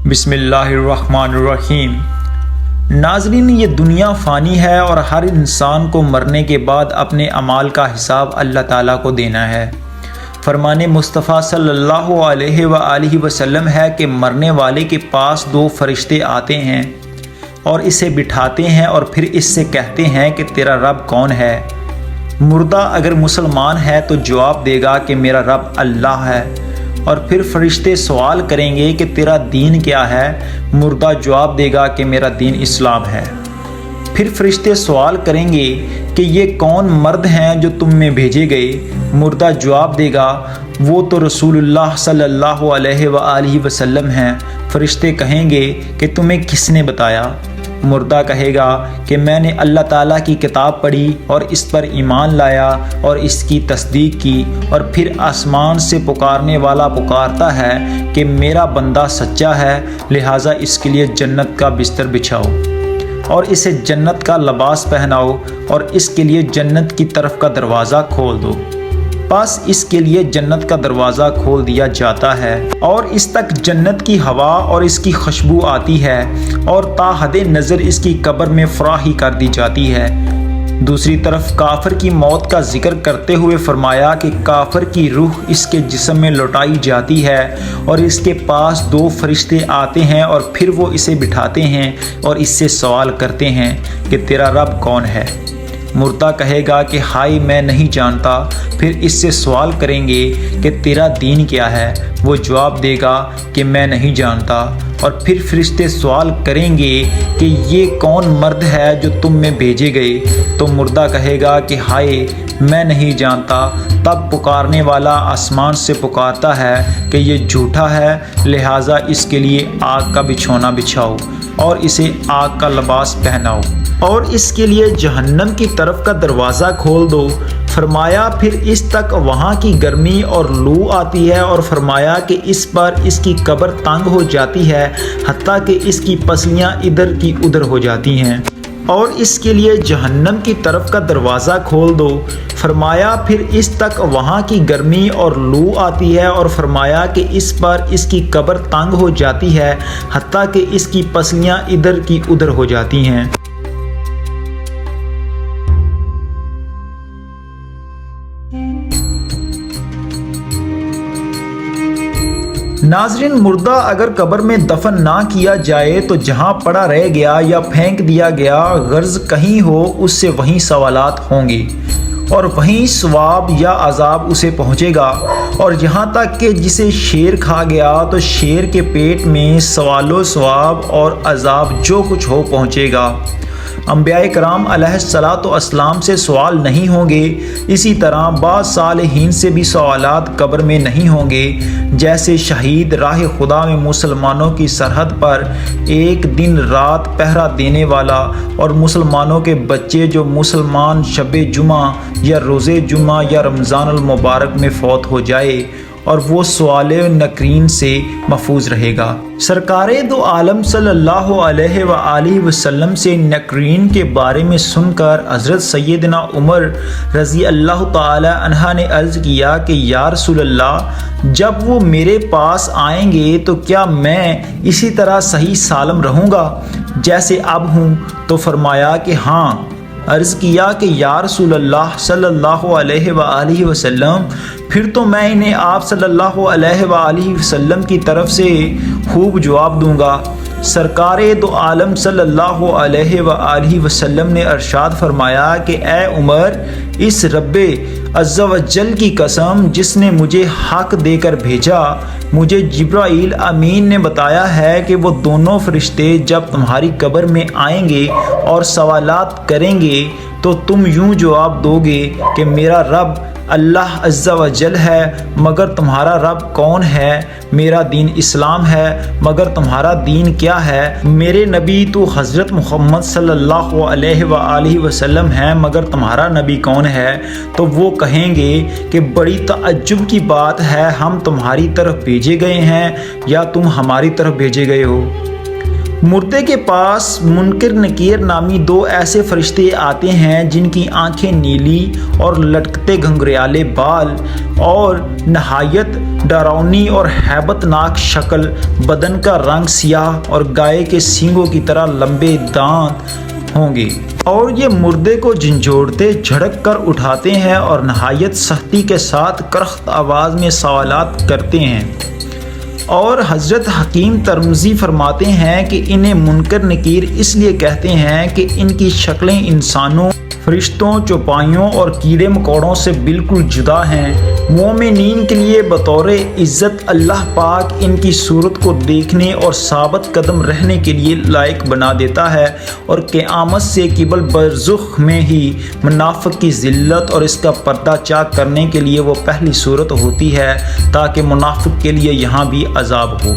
بسم اللہ الرحمن الرحیم۔ ناظرین، یہ دنیا فانی ہے اور ہر انسان کو مرنے کے بعد اپنے اعمال کا حساب اللہ تعالیٰ کو دینا ہے۔ فرمان مصطفیٰ صلی اللہ علیہ وآلہ وسلم ہے کہ مرنے والے کے پاس دو فرشتے آتے ہیں اور اسے بٹھاتے ہیں اور پھر اس سے کہتے ہیں کہ تیرا رب کون ہے؟ مردہ اگر مسلمان ہے تو جواب دے گا کہ میرا رب اللہ ہے، اور پھر فرشتے سوال کریں گے کہ تیرا دین کیا ہے؟ مردہ جواب دے گا کہ میرا دین اسلام ہے۔ پھر فرشتے سوال کریں گے کہ یہ کون مرد ہیں جو تم میں بھیجے گئے؟ مردہ جواب دے گا وہ تو رسول اللہ صلی اللہ علیہ وآلہ وسلم ہیں۔ فرشتے کہیں گے کہ تمہیں کس نے بتایا؟ مردہ کہے گا کہ میں نے اللہ تعالیٰ کی کتاب پڑھی اور اس پر ایمان لایا اور اس کی تصدیق کی، اور پھر آسمان سے پکارنے والا پکارتا ہے کہ میرا بندہ سچا ہے، لہٰذا اس کے لیے جنت کا بستر بچھاؤ اور اسے جنت کا لباس پہناؤ اور اس کے لیے جنت کی طرف کا دروازہ کھول دو۔ بس اس کے لیے جنت کا دروازہ کھول دیا جاتا ہے اور اس تک جنت کی ہوا اور اس کی خوشبو آتی ہے اور تا حد نظر اس کی قبر میں فراہی کر دی جاتی ہے۔ دوسری طرف کافر کی موت کا ذکر کرتے ہوئے فرمایا کہ کافر کی روح اس کے جسم میں لوٹائی جاتی ہے اور اس کے پاس دو فرشتے آتے ہیں اور پھر وہ اسے بٹھاتے ہیں اور اس سے سوال کرتے ہیں کہ تیرا رب کون ہے؟ مردہ کہے گا کہ ہائے میں نہیں جانتا۔ پھر اس سے سوال کریں گے کہ تیرا دین کیا ہے؟ وہ جواب دے گا کہ میں نہیں جانتا، اور پھر فرشتے سوال کریں گے کہ یہ کون مرد ہے جو تم میں بھیجے گئے؟ تو مردہ کہے گا کہ ہائے میں نہیں جانتا۔ تب پکارنے والا آسمان سے پکارتا ہے کہ یہ جھوٹا ہے، لہٰذا اس کے لیے آگ کا بچھونا بچھاؤ اور اسے آگ کا لباس پہناؤ اور اس کے لیے جہنم کی طرف کا دروازہ کھول دو۔ فرمایا پھر اس تک وہاں کی گرمی اور لو آتی ہے، اور فرمایا کہ اس پر اس کی قبر تنگ ہو جاتی ہے حتیٰ کہ اس کی پسلیاں ادھر کی ادھر ہو جاتی ہیں، اور اس کے لیے جہنم کی طرف کا دروازہ کھول دو۔ فرمایا پھر اس تک وہاں کی گرمی اور لو آتی ہے، اور فرمایا کہ اس پر اس کی قبر تنگ ہو جاتی ہے حتیٰ کہ اس کی پسلیاں ادھر کی ادھر ہو جاتی ہیں۔ ناظرین، مردہ اگر قبر میں دفن نہ کیا جائے تو جہاں پڑا رہ گیا یا پھینک دیا گیا غرض کہیں ہو، اس سے وہیں سوالات ہوں گے اور وہیں ثواب یا عذاب اسے پہنچے گا، اور یہاں تک کہ جسے شیر کھا گیا تو شیر کے پیٹ میں سوال و ثواب اور عذاب جو کچھ ہو پہنچے گا۔ انبیاء کرام علیہ الصلاۃ والسلام سے سوال نہیں ہوں گے، اسی طرح بعض صالحین سے بھی سوالات قبر میں نہیں ہوں گے، جیسے شہید راہ خدا میں مسلمانوں کی سرحد پر ایک دن رات پہرا دینے والا، اور مسلمانوں کے بچے جو مسلمان شب جمعہ یا روز جمعہ یا رمضان المبارک میں فوت ہو جائے، اور وہ سوال نکرین سے محفوظ رہے گا۔ سرکار دو عالم صلی اللہ علیہ وآلہ وسلم سے نکرین کے بارے میں سن کر حضرت سیدنا عمر رضی اللہ تعالی عنہ نے عرض کیا کہ یا رسول اللہ، جب وہ میرے پاس آئیں گے تو کیا میں اسی طرح صحیح سالم رہوں گا جیسے اب ہوں؟ تو فرمایا کہ ہاں۔ عرض کیا کہ یا رسول اللہ صلی اللہ علیہ وآلہ وسلم، پھر تو میں انہیں آپ صلی اللہ علیہ وآلہ وسلم کی طرف سے خوب جواب دوں گا۔ سرکار دو عالم صلی اللہ علیہ وآلہ وسلم نے ارشاد فرمایا کہ اے عمر، اس رب عز و جل کی قسم جس نے مجھے حق دے کر بھیجا، مجھے جبرائیل امین نے بتایا ہے کہ وہ دونوں فرشتے جب تمہاری قبر میں آئیں گے اور سوالات کریں گے تو تم یوں جواب دو گے کہ میرا رب اللہ عز و جل ہے، مگر تمہارا رب کون ہے؟ میرا دین اسلام ہے، مگر تمہارا دین کیا ہے؟ میرے نبی تو حضرت محمد صلی اللہ علیہ وآلہ وسلم ہیں، مگر تمہارا نبی کون ہے؟ تو وہ کہیں گے کہ بڑی تعجب کی بات ہے، ہم تمہاری طرف بھیجے گئے ہیں یا تم ہماری طرف بھیجے گئے ہو؟ مردے کے پاس منکر نکیر نامی دو ایسے فرشتے آتے ہیں جن کی آنکھیں نیلی اور لٹکتے گھنگریالے بال اور نہایت ڈراؤنی اور ہیبت ناک شکل، بدن کا رنگ سیاہ اور گائے کے سینگوں کی طرح لمبے دانت ہوں گے، اور یہ مردے کو جھنجھوڑتے جھڑک کر اٹھاتے ہیں اور نہایت سختی کے ساتھ کرخت آواز میں سوالات کرتے ہیں۔ اور حضرت حکیم ترمذی فرماتے ہیں کہ انہیں منکر نکیر اس لیے کہتے ہیں کہ ان کی شکلیں انسانوں، فرشتوں، چوپائیوں اور کیڑے مکوڑوں سے بالکل جدا ہیں۔ مومنین کے لیے بطور عزت اللہ پاک ان کی صورت کو دیکھنے اور ثابت قدم رہنے کے لیے لائق بنا دیتا ہے، اور قیامت سے قبل برزخ میں ہی منافق کی ذلت اور اس کا پردہ چاک کرنے کے لیے وہ پہلی صورت ہوتی ہے، تاکہ منافق کے لیے یہاں بھی عذاب ہو۔